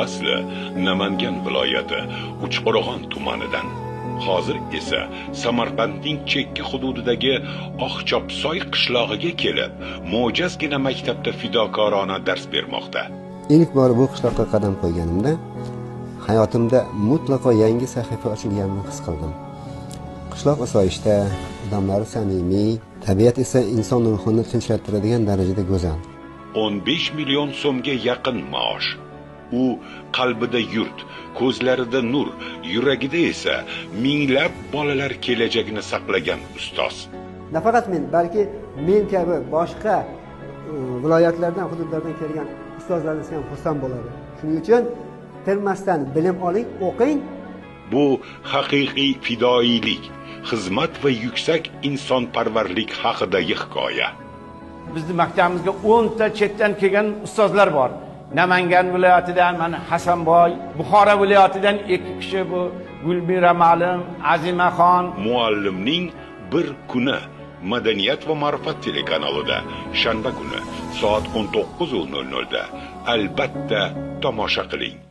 asli Namangan viloyati Uchqo'rg'on tumanidan. Hozir esa Samarqandning chekka hududidagi Oqchopsoy qishlog'iga kelib, mo'jazgina maktabda fidokorona dars bermoqda. İlk bor bu qishloqqa qadam qo'yganimda hayotimda mutlaqo yangi sahifa ochilganini his qildim. Qishloq osoyishta, odamlari samimiy, tabiat esa inson ruhini tinchlantiradigan darajada go'zal. 15 million so'mga yaqin maosh. U qalbida yurt, ko'zlarida nur, yuragida esa minglab bolalar kelajagini saqlagan ustoz. Nafaqat men, balki men kabi boshqa viloyatlardan, hududlardan kelgan ustozlarimiz ham xursand bo'ladi. Shuning uchun tinmasdan bilim oling, o'qing. Bu haqiqiy fidoilik, xizmat va yuksak insonparvarlik haqidagi hikoya. Bizning maktabimizga 10 ta chetdan kelgan ustozlar bor. Namangan viloyatidan mana Hasanboy, Buxoro viloyatidan 2 kishi bu Gulmira Ma'lim, Azimaxon. Muallimning bir kuni Madaniyat va ma'rifat telekanalida shanba kuni soat 19:00 da albatta tomosha qiling.